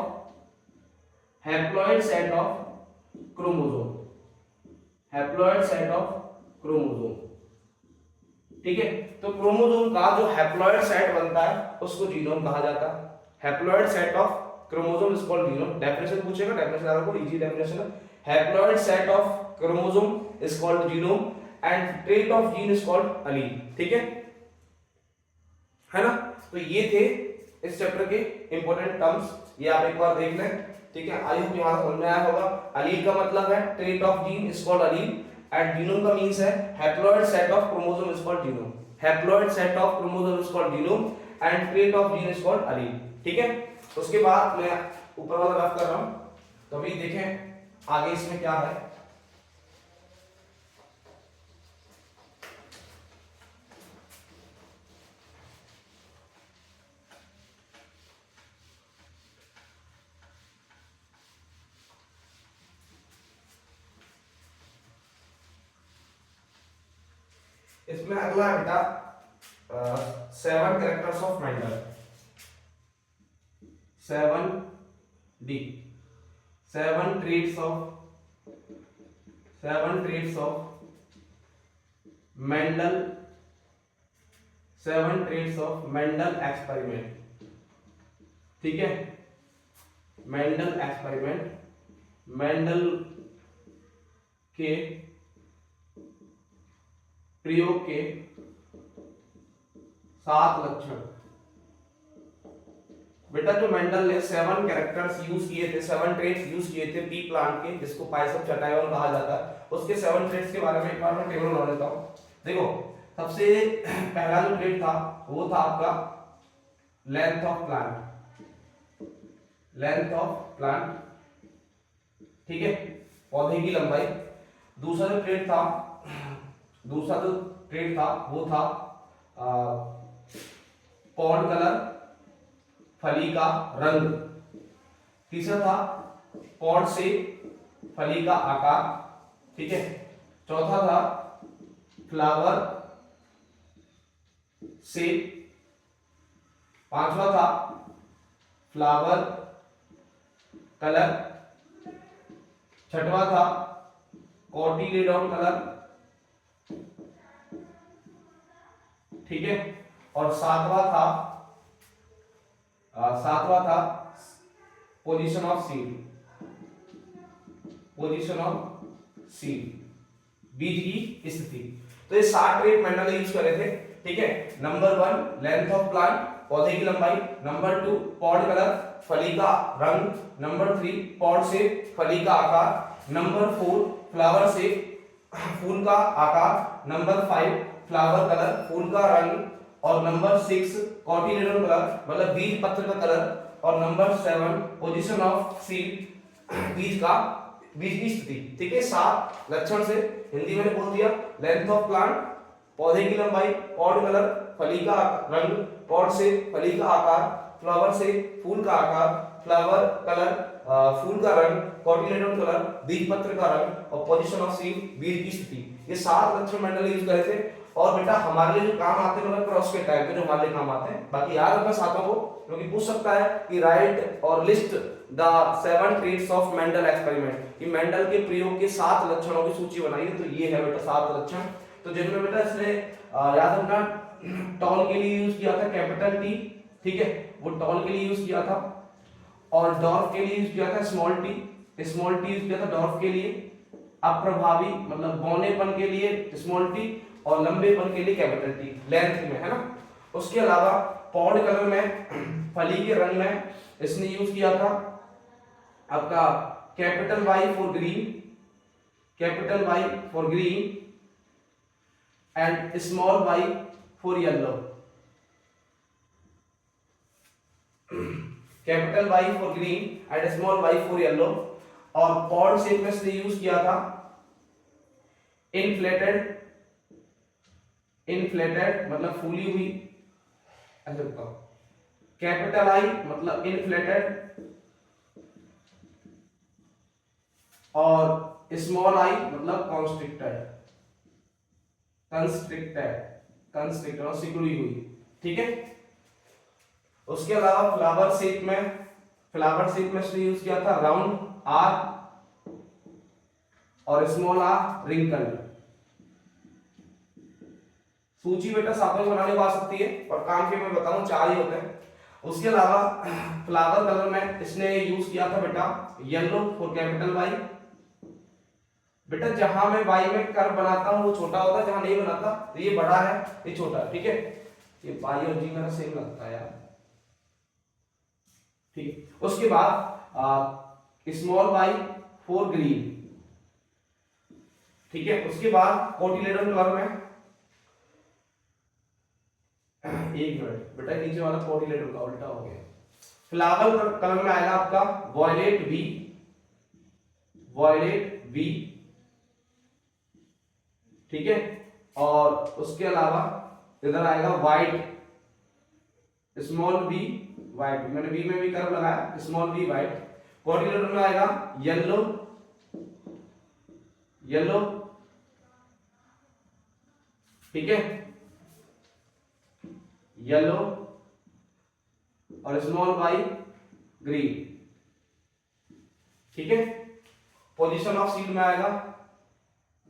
haploid set of chromosome, haploid set of chromosome. ठीक है, तो क्रोमोसोम का जो हैप्लॉइड सेट बनता है उसको जीनोम कहा जाता है। Haploid set of chromosome is called genome. Definition पूछेगा, डेफिनेशन आपको इजी डेफिनेशन है। Haploid set of chromosome is called genome and trait of gene is called allele. ठीक है ना। तो ये थे इस चैप्टर के इंपॉर्टेंट टर्म्स, ये आप एक बार देख लें। ठीक है, आई होप यहां समझ में आया होगा। अलील का मतलब है trait of gene is called allele and genome का मींस है haploid set of chromosome is called genome. Haploid set of chromosome is called genome and trait of gene is called allele. ठीक है, उसके बाद मैं ऊपर वाला बात कर रहा हूं, तो अभी देखें आगे इसमें क्या है। इसमें अगला है बेटा 7 characters of Mendel. 7D, 7 traits of Mendel, 7 traits of Mendel experiment। ठीक है, मेंडल एक्सपेरिमेंट, मेंडल के प्रयोग के 7 लक्षण। बेटा जो मेंडल ने 7 कैरेक्टर्स यूज किए थे, 7 ट्रेट्स यूज किए थे पी प्लांट के, जिसको पाइसम चटाइवन कहा जाता है, उसके 7 ट्रेट्स के बारे में एक बार मैं टेबल बना लेता हूं। देखो, सबसे पहला जो ट्रेट था वो था आपका length of plant, length of plant. ठीक है, पौधे की लंबाई। दूसरा जो ट्रेट था वो था पॉड कलर, फली का रंग। तीसरा था पॉड से फली का आकार। ठीक है, चौथा था फ्लावर से, पांचवा था फ्लावर कलर, छठवा था कॉटिलेडॉन कलर। ठीक है, और सातवां था position of seed, position of seed, बीज की स्थिति। तो ये 7 ट्रेट मेंडल ने यूज करे थे। ठीक है, नंबर 1 लेंथ ऑफ प्लांट, पौधे की लंबाई। नंबर 2 पॉड कलर, फली का रंग। नंबर 3 पॉड से फली का आकार। नंबर 4 फ्लावर से फूल का आकार। नंबर 5 फ्लावर कलर, फूल का रंग। और नंबर 6 कॉटिलेडोन कलर, मतलब बीज पत्र का कलर। और नंबर 7 पोजीशन ऑफ सीड, बीज की स्थिति। ठीक है, 7 लक्षण से हिंदी में बोल दिया। लेंथ ऑफ प्लांट, पौधे की लंबाई, पॉड कलर, फली का रंग, पॉड से फली का आकार, फ्लावर से फूल का आकार, फ्लावर कलर फूल का रंग, कॉटिलेडोन कलर बीज पत्र का रंग, और पोजीशन ऑफ सीड बीज की स्थिति। ये 7 लक्षण मेंडल यूज करे थे। और बेटा हमारे लिए जो काम आते हैं मतलब क्रॉस के टाइम पे जो हमारे लिए काम आते हैं, बाकी याद रखना साथों को, क्योंकि पूछ सकता है कि राइट और list the 7 traits of Mendel experiment, कि मेंडल के प्रयोग के 7 लक्षणों की सूची बनाइए। तो ये है बेटा 7 लक्षण। तो जिनमें बेटा इसने याद रखना टॉल के लिए यूज किया था कैपिटल टी। ठीक है, वो टॉल के लिए यूज किया था। और डॉर्फ के लिए यूज किया था small T, small T use किया था डॉर्फ के लिए। अप्रभावी मतलब बौनेपन के लिए स्मॉल टी, और लंबेपन के लिए कैपिटल टी, लेंथ में, है ना। उसके अलावा पॉड कलर में, फली के रंग में इसने यूज किया था आपका capital Y for green, capital Y for green and small Y for yellow. Capital Y for green and small Y for yellow. और पॉड शेप में इसने यूज किया था इनफ्लेटेड, इनफ्लेटेड मतलब फूली हुई, कैपिटल आई मतलब इनफ्लेटेड और स्मॉल आई मतलब कॉन्स्ट्रिक्टेड, कंस्ट्रिक्टेड, कंस्ट्रिक्टेड और सिकुड़ी हुई। ठीक है। उसके अलावा फ्लावर शेप में, फ्लावर शेप में इसने यूज किया था राउंड आर और स्मॉल आर रिंकल्ड। सूची बेटा सातों में बनाने को आ सकती है और काम के मैं बताऊं 4 ही होते हैं। उसके अलावा फ्लावर कलर में इसने यूज किया था बेटा येलो फॉर कैपिटल वाई। बेटा जहां मैं वाई में कर्व बनाता हूं वो छोटा होता है, जहां नहीं बनाता तो ये बड़ा है ये छोटा है। ठीक है। ये वाई और जी मेरा सेम लगता है यार। ठीक। उसके बाद स्मॉल वाई फॉर ग्रीन। ठीक है। उसके बाद कोटिलेडन कलर में, एक मिनट बेटा नीचे वाला कोटिलेडन का उल्टा हो गया। फ्लावर कलर में आएगा आपका वॉयलेट वी, वॉयलेट वी। ठीक है। और उसके अलावा इधर आएगा वाइट, स्मॉल वी वाइट, मैंने वी में भी कर्व लगाया, स्मॉल वी वाइट। कोटिलेडन में आएगा येलो, येलो। ठीक है। येलो और स्मॉल वाई ग्रीन। ठीक है। पोजीशन ऑफ सीड में आएगा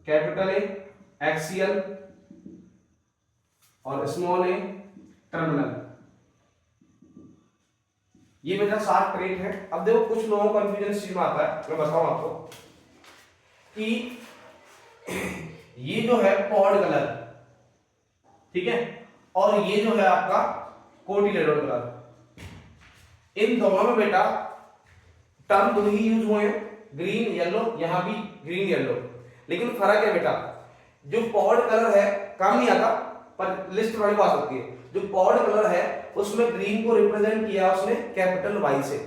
कैपिटल ए एक्सियल और स्मॉल ए टर्मिनल। ये मेरा 7 ट्रेट है। अब देखो कुछ लोगों को कंफ्यूजन इस चीज में आता है, मैं बताऊं आपको कि ये जो है पॉड कलर, ठीक है, और ये जो है आपका कोटिलेडन कलर, इन दोनों में बेटा टर्म दो ही यूज हुए हैं, ग्रीन येलो, यहां भी ग्रीन येलो। लेकिन फर्क है बेटा, जो पॉड कलर है काम नहीं आता पर लिस्ट वाले को आ सकती है। जो पॉड कलर है उसमें ग्रीन को रिप्रेजेंट किया उसने कैपिटल वाई से,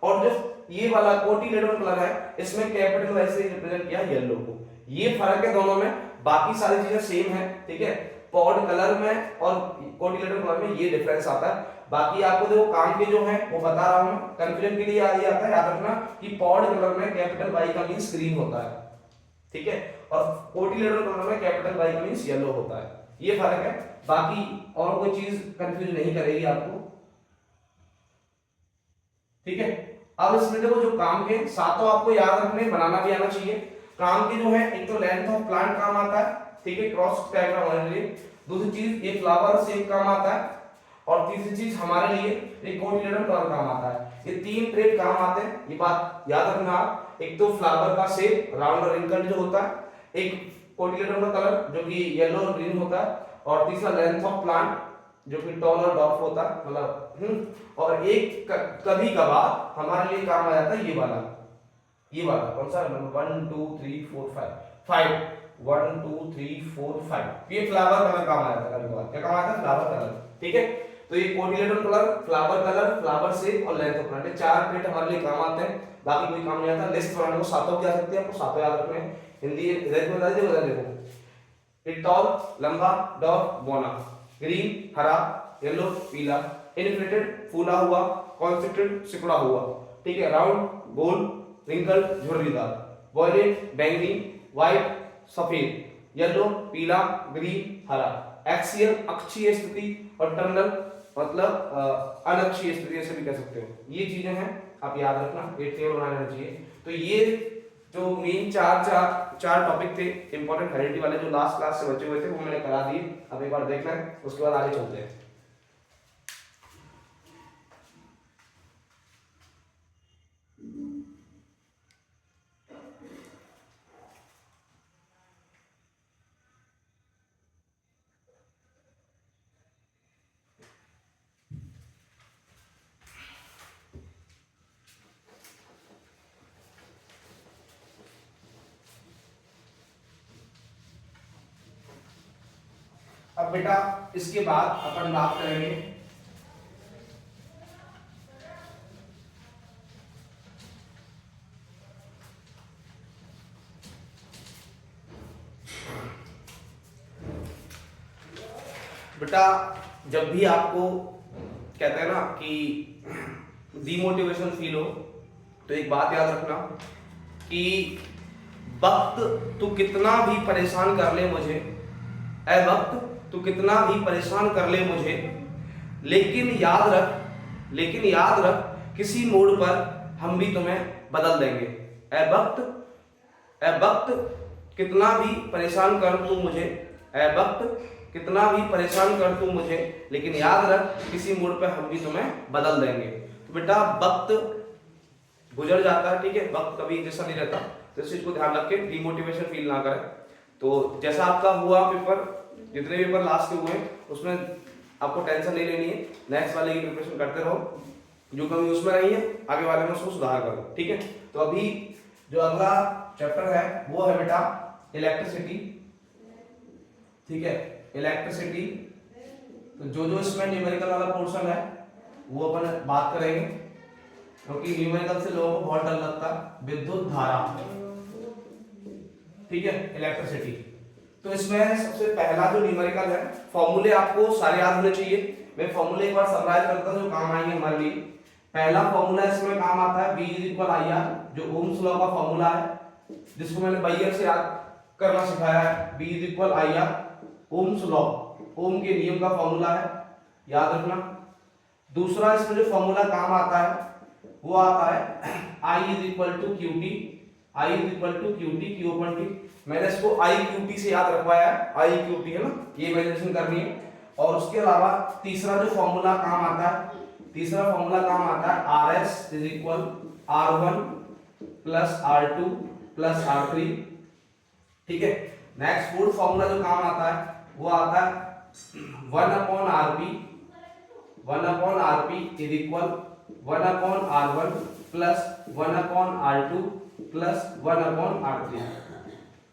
और जो ये वाला कोटिलेडन कलर है इसमें कैपिटल वाई से रिप्रेजेंट किया येलो को। ये फर्क है दोनों में, बाकी सारी चीजें सेम है। ठीक है। पॉड कलर में और कोटिलेडन कलर में ये डिफरेंस आता है। बाकी आपको देखो काम के जो है वो बता रहा हूं, कंफ्यूजन के लिए ये आता है, याद रखना कि पॉड कलर में कैपिटल वाई का मींस ग्रीन होता है। ठीक है। और कोटिलेडन कलर में कैपिटल वाई का मींस येलो होता है। ये फर्क है, बाकी और कोई चीज कंफ्यूज नहीं करेगी आपको। ठीक है। अब इसमें देखो जो काम के सातों आपको याद रखने, बनाना भी आना चाहिए। काम की जो है एक तो लेंथ ऑफ प्लांट काम आता है, ठीक है, क्रॉस डायग्राम होने के लिए। दूसरी चीज ये फ्लावर शेप काम आता है, और तीसरी चीज हमारे लिए एक कोटिलेडन कलर काम आता है। ये 3 ट्रेड काम आते हैं, ये बात याद रखना आप। एक तो फ्लावर का शेप राउंड और रिंकल्ड जो होता है, एक कोटिलेडन का कलर जो कि येलो और ग्रीन होता है, और तीसरा लेंथ ऑफ प्लांट जो कि टॉल और डॉर्फ होता है, मतलब और एक कभी कभार हमारे लिए काम आ जाता है ये वाला, ये वाला कौन सा नंबर 1 2 3 4 5 1 2 3 4 5, ये फ्लावर कलर काम आ जाता है कभी कभार। क्या काम आता है? Flower colour. ठीक है। तो ये cotyledon colour, flower colour, flower shape और लेंथ ऑफ प्लांट, 4 ट्रेड हमारे लिए काम आते हैं, बाकी कोई काम नहीं आता। लिस्ट बनाने को सातों की आ सकती है, आपको सातों याद रखने हैं। हिंदी रेड में बता देखो, इट टॉल लंबा, डॉर्फ बोना, ग्रीन हरा, येलो पीला, इनफ्लेटेड फूला हुआ, कॉन्स्ट्रिक्टेड सिकुड़ा हुआ। ठीक है। राउंड गोल, रिंकल झुर्रीदार, वॉयलेट बैंगनी, व्हाइट सफेद, येलो पीला, ग्रीन हरा, एक्सियल अक्षीय स्थिति, और टर्मिनल मतलब अनक्षीय स्थिति ऐसे भी कह सकते हो। ये चीजें हैं, आप याद रखना, ये टेबल बना लेना चाहिए। तो ये जो मेन चार टॉपिक थे इंपॉर्टेंट हेरिडिटी वाले, जो लास्ट क्लास से बचे हुए थे वो मैंने करा दिए। अब एक बार देखना है, उसके बाद आगे चलते हैं। अब बेटा इसके बाद अपन बात करेंगे बेटा, जब भी आपको कहते हैं ना कि डिमोटिवेशन फील हो तो एक बात याद रखना कि वक्त तू कितना भी परेशान कर ले मुझे, ऐ वक्त तू कितना भी परेशान कर ले मुझे, लेकिन याद रख किसी मोड़ पर हम भी तुम्हें बदल देंगे। ऐ वक्त कितना भी परेशान कर तू मुझे, ऐ वक्त कितना भी परेशान कर तू मुझे, लेकिन याद रख किसी मोड़ पर हम भी तुम्हें बदल देंगे। तो बेटा वक्त गुजर जाता है, ठीक है, वक्त कभी जैसा नहीं रहता, तो इस चीज को ध्यान रख के डिमोटिवेशन फील ना करें। तो जैसा आपका हुआ पेपर, जितने पेपर लास्ट के हुए उसमें आपको टेंशन नहीं लेनी है, नेक्स्ट वाले की प्रिपरेशन करते रहो, जो कमी उसमें रही है आगे वाले में उसको सुधार करो, ठीक है। तो अभी जो अगला चैप्टर है वो है बेटा इलेक्ट्रिसिटी, ठीक है, इलेक्ट्रिसिटी। तो जो इसमें न्यूमेरिकल वाला पोर्शन है वो अपन बात करेंगे, क्योंकि न्यूमेरिकल से लोगों को बहुत डर लगता है। विद्युत धारा, ठीक है, इलेक्ट्रिसिटी। तो इसमें सबसे पहला जो न्यूमेरिकल है, फॉर्मूले आपको सारे याद होने चाहिए। मैं फॉर्मूले एक बार समराइज करता हूं जो काम आएंगे हमारे लिए। पहला फॉर्मूला इसमें काम आता है V = IR, जो ओम्स लॉ का फॉर्मूला है, जिसको मैंने बाइयर से याद करना सिखाया है। V = IR, ओम्स लॉ, ओम के नियम का फॉर्मूला है, याद रखना। दूसरा इसमें जो फॉर्मूला काम आता है वो आता है I = QT, I = QT, Q/T। मैंने इसको IQT से याद रखवाया है, IQT है ना, ये वैल्यूएशन करनी है। और उसके अलावा तीसरा जो फॉर्मूला काम आता है, RS = R1 + R2 + R3, ठीक है। नेक्स्ट फोर्थ फॉर्मूला जो काम आता है वो आता है 1/RP = 1/R1 + 1/R2 + 1/R3,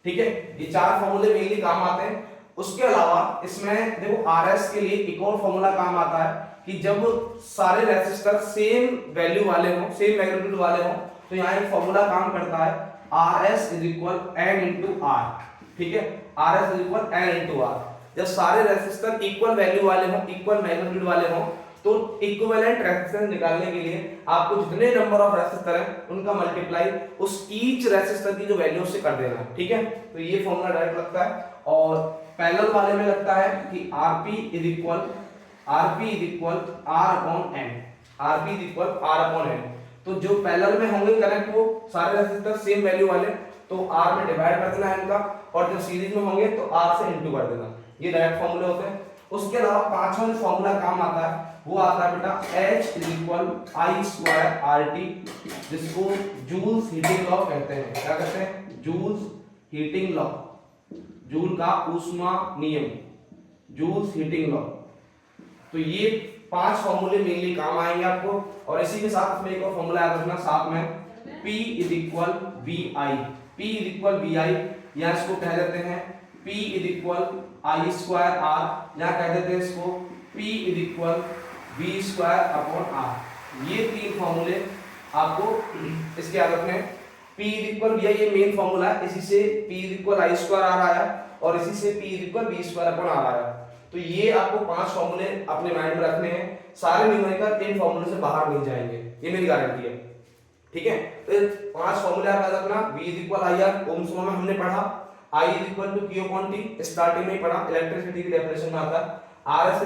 ठीक है। ये चार फॉर्मूले मेनली काम आते हैं। उसके अलावा इसमें देखो RS के लिए एक और फॉर्मूला काम आता है कि जब सारे रेसिस्टर सेम वैल्यू वाले हों, सेम मैग्नीट्यूड वाले हों, तो यहाँ एक फॉर्मूला काम करता है RS = N × R, ठीक है, RS = N × R। जब सारे रेसिस्टर इक्वल वैल्यू वाले हों, इक्वल मैग्नीट्यूड वाले हों, तो इक्विवेलेंट रेजिस्टेंस निकालने के लिए आपको जितने नंबर ऑफ रेसिस्टर हैं उनका मल्टीप्लाई उस ईच रेसिस्टर की जो वैल्यू से कर देना, ठीक है। तो ये फॉर्मूला डायरेक्ट लगता है। और पैरेलल वाले में लगता है कि RP = R/N, तो जो पैरेलल में होंगे कनेक्ट वो सारे रेसिस्टर सेम वैल्यू वाले, तो R में डिवाइड कर देना इनका, और जो सीरीज में होंगे तो R से इंटू कर देना। ये डायरेक्ट फॉर्मूले होते हैं। उसके अलावा पांचवा जो फॉर्मूला काम आता है वो आता है बेटा H = I²RT, जिसको जूल्स हीटिंग लॉ कहते हैं। क्या कहते हैं? जूल्स हीटिंग लॉ, जूल का ऊष्मा नियम, जूल्स हीटिंग लॉ। तो ये पांच फॉर्मूले मेनली काम आएंगे आपको। और इसी के साथ में एक और फॉर्मूला याद रखना साथ में, P = VI, P = VI, या इसको कह देते हैं P = I²R, या कह देते हैं इसको P = V²/R। ये तीन फॉर्मूले आपको इसके याद रखने हैं। P = VI ये मेन फॉर्मूला है, इसी से P = I²R आया और इसी से P = V²/R आया। तो ये आपको पांच फॉर्मूले अपने माइंड में रखने हैं। सारे न्यूमेरिकल इन फॉर्मूले से बाहर नहीं जाएंगे, ये मेरी गारंटी है, ठीक है। तो पांच फॉर्मूले आप याद रखना। V = IR, ओम्स लॉ में हमने पढ़ा। I = Q/T, स्टार्टिंग में ही पढ़ा, इलेक्ट्रिसिटी की डेफिनेशन में आता है। RS =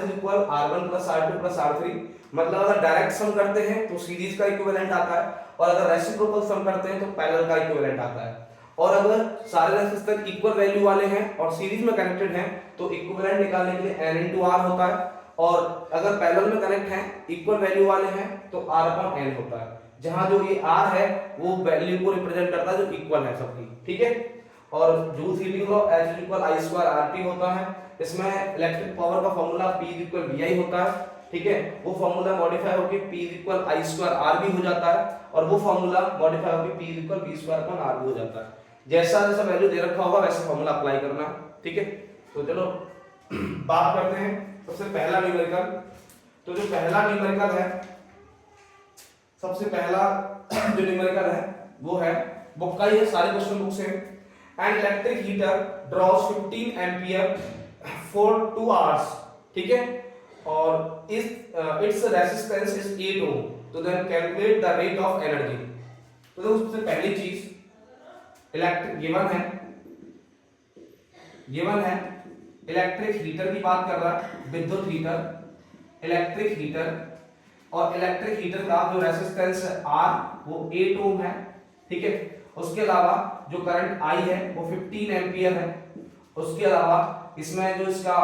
R1 + R2 + R3, मतलब अगर डायरेक्ट सम करते हैं तो सीरीज का इक्विवेलेंट आता है, और अगर रेसिप्रोकल सम करते हैं तो पैरेलल का इक्विवेलेंट आता है। और अगर सारे रेसिस्टर इक्वल वैल्यू वाले हैं और सीरीज में कनेक्टेड हैं तो इक्विवेलेंट निकालने के लिए N × R होता है, और अगर पैरेलल में कनेक्ट हैं, इक्वल वैल्यू वाले हैं, तो R/N होता है। जहां जो ये R है वो वैल्यू को रिप्रेजेंट करता है जो इक्वल है सबकी, ठीक है। और joules heating law H = I²RT होता है। इसमें इलेक्ट्रिक पावर का फॉर्मूला P = VI होता है, ठीक है। वो फॉर्मूला मॉडिफाई होकर P = I²R भी हो जाता है, और वो फॉर्मूला मॉडिफाई होकर P = V²/R भी हो जाता है। जैसा जैसा वैल्यू दे रखा होगा वैसे फॉर्मूला अप्लाई करना, ठीक है। तो चलो बात करते हैं सबसे पहला न्यूमेरिकल। तो जो पहला न्यूमेरिकल है, सबसे पहला जो न्यूमेरिकल है वो है, बुक का ही है, सारे क्वेश्चन बुक से है। An electric heater draws 15 ampere for 2 hours, ठीक है, और इट्स रेजिस्टेंस इज 8 ओम। तो then calculate the rate of energy. तो देखो सबसे पहली चीज इलेक्ट्रिक गिवन है इलेक्ट्रिक हीटर की बात कर रहा है, विद्युत हीटर, इलेक्ट्रिक हीटर, और इलेक्ट्रिक हीटर का जो रेजिस्टेंस है R वो 8 ओम है, ठीक है। उसके अलावा जो करंट I है वो 15 एम्पियर है। उसके अलावा इसमें जो इसका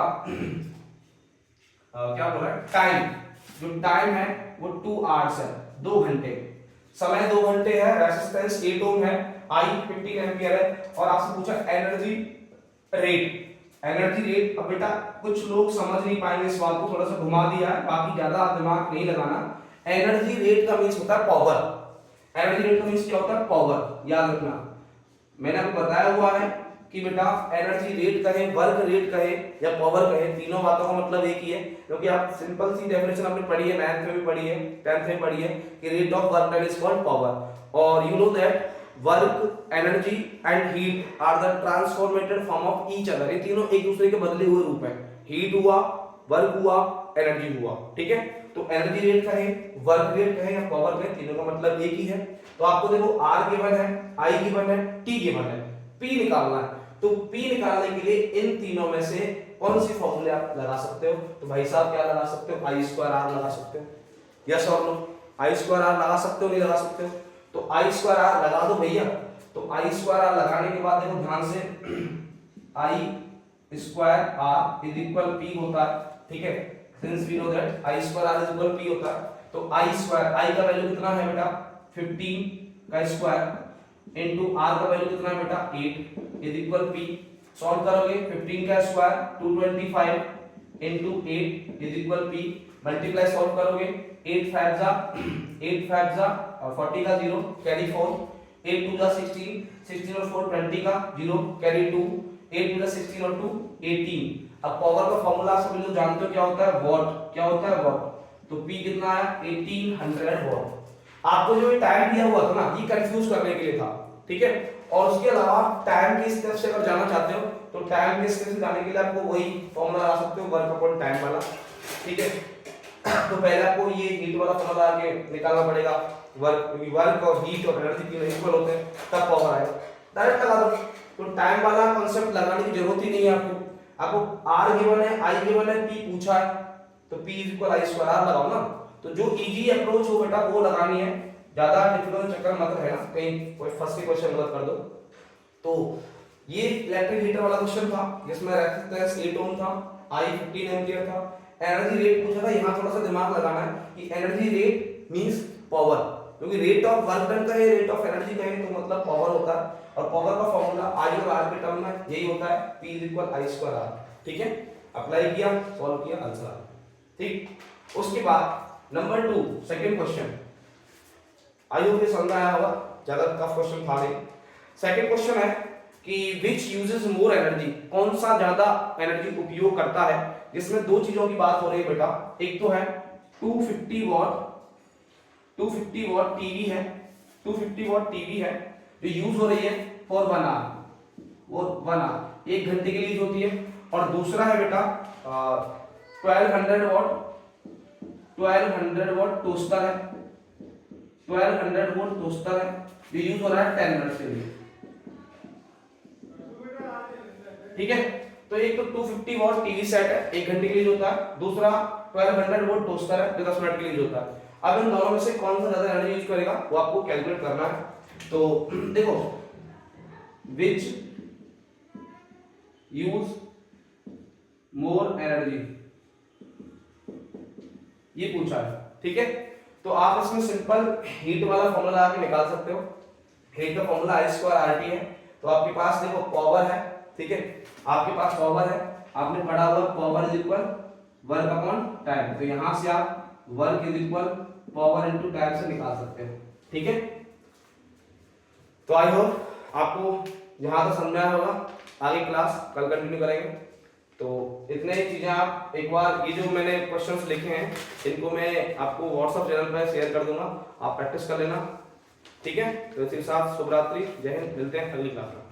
क्या बोल रहा है, टाइम, जो टाइम है वो 2 आवर्स है, 2 घंटे, समय 2 घंटे है, रेजिस्टेंस 8 ओम है, I 15 एम्पियर है। और आपसे पूछा एनर्जी रेट। अब बेटा कुछ लोग समझ नहीं पाएंगे इस बात को, थोड़ा सा घुमा दिया है, बाकी ज्यादा दिमाग नहीं लगाना। एनर्जी रेट का मींस होता है पावर। एनर्जी रेट का मींस क्या होता है, पावर, याद रखना। मैंने आपको बताया हुआ है कि बेटा एनर्जी रेट कहे, वर्क रेट कहे या पावर कहे, तीनों बातों का मतलब एक ही है, क्योंकि आप सिंपल सी डेफिनेशन आपने पढ़ी है, 9th में भी पढ़ी है, 10th में पढ़ी है कि rate of work done is called power. और you know that work, energy and heat are the transformated form of each other. ये तीनों एक दूसरे के बदले हुए रूप है। हीट हुआ, वर्क हुआ, एनर्जी हुआ, ठीक है। तो एनर्जी रेट कहे, वर्क रेट कहे या पावर कहे, तीनों का मतलब एक ही है। तो आपको देखो R गिवन है, I गिवन है, T गिवन है, P निकालना है। तो P निकालने के लिए इन तीनों में से कौन सी फॉर्मूले आप लगा सकते हो? तो भाई साहब क्या लगा सकते हो, I स्क्वायर R लगा सकते हो, यस और नो? I स्क्वायर R लगा सकते हो, नहीं लगा सकते हो? तो I स्क्वायर R लगा दो भैया। तो I स्क्वायर R लगाने के बाद देखो ध्यान से, I square R is equal P होता है, ठीक है। Since we know that I square R is equal P होता है, तो I स्क्वायर, I का वैल्यू कितना है बेटा 15 का स्क्वायर इनटू R का वैल्यू कितना है बेटा 8 इज इक्वल P। सॉल्व करोगे 15 का square 225 into 8 is equal P। Multiply solve करोगे 8 5 जा और 40 का 0 कैरी 4, 8 2 जा 16, 16 और 4 20 का 0 कैरी 2, 8 2 जा 16 और 2 18। अब पावर का फार्मूला सभी लोग जानते हो क्या होता है, वॉट। क्या होता है, वॉट। तो P कितना है 1800 वॉट। आपको जो ये टाइम दिया हुआ था ना, ये कंफ्यूज करने के लिए था, ठीक है। और उसके अलावा टाइम के स्टेप से अगर जाना चाहते हो तो टाइम के स्टेप से जाने के लिए आपको वही फार्मूला लगा सकते हो, वर्क अपॉन टाइम वाला, ठीक है। तो पहले आपको ये हीट वाला फार्मूला आके निकालना पड़ेगा, वर्क और हीट और एनर्जी तीनों इक्वल होते हैं, तब पावर आएगा। डायरेक्ट लगा दो। तो टाइम वाला कांसेप्ट लगाने की जरूरत ही नहीं है आपको R गिवन है, I गिवन है, P पूछा है, तो P is equal I square R लगाओ ना। तो जो इजी अप्रोच हो बेटा वो लगानी है, ज्यादा डिफिकल्ट चक्कर मत रहना, कहीं कोई फर्स्ट के क्वेश्चन गलत कर दो। तो ये इलेक्ट्रिक हीटर वाला क्वेश्चन था जिसमें रेजिस्टेंस 8 ओम था, I 15 एंपियर था। एनर्जी रेट पूछा था, यहाँ थोड़ा सा दिमाग लगाना है कि एनर्जी रेट मींस पावर, क्योंकि रेट ऑफ वर्क डन कहे, रेट ऑफ एनर्जी कहे तो मतलब पावर होता है। और पावर का फार्मूला I और R के टर्म में यही होता है, P is equal I square R, ठीक है। अप्लाई किया, सॉल्व किया, आंसर आ, ठीक। उसके बाद number 2 second question, I hope ये समझ आया होगा, ज्यादा टफ क्वेश्चन था नहीं। सेकंड क्वेश्चन है कि विच यूजेस मोर एनर्जी, कौन सा ज्यादा एनर्जी उपयोग करता है, जिसमें दो चीजों की बात हो रही है बेटा। एक तो है 250 वॉट टीवी है, 250 वॉट टीवी है जो यूज हो रही है फॉर 1 आवर, वो 1 आवर 1 घंटे के लिए होती है। और दूसरा है बेटा 1200 वॉट टोस्टर है, 1200 वॉट टोस्टर है जो यूज हो रहा है 10 मिनट के लिए, ठीक है। तो एक तो 250 वॉट टीवी सेट है 1 घंटे के लिए होता है, दूसरा 1200 वॉट टोस्टर है जो 10 मिनट के लिए होता है। अब इन दोनों में से कौन सा ज्यादा एनर्जी यूज करेगा वो आपको कैलकुलेट करना है। तो देखो विच यूज मोर एनर्जी, ये पूछा है, ठीक है। तो आप इसमें सिंपल हीट वाला फॉर्मूला आके निकाल सकते हो। हीट का फॉर्मूला I स्क्वायर RT है। तो आपके पास देखो पावर है, ठीक है, आपके पास पावर है, आपने पढ़ा हुआ power is equal work upon time. तो यहां से आप work is equal power into time से निकाल सकते हो, ठीक है। तो आई होप आपको यहां तक समझ आया होगा। आगे क्लास कल कंटिन्यू करेंगे। तो तो इतने ही चीज़ें आप एक बार, ये जो मैंने क्वेश्चंस लिखे हैं इनको मैं आपको व्हाट्सएप चैनल पर शेयर कर दूंगा, आप प्रैक्टिस कर लेना। ठीक है, तो इसी के साथ शुभ रात्रि, जय हिंद, मिलते हैं अगली क्लास में।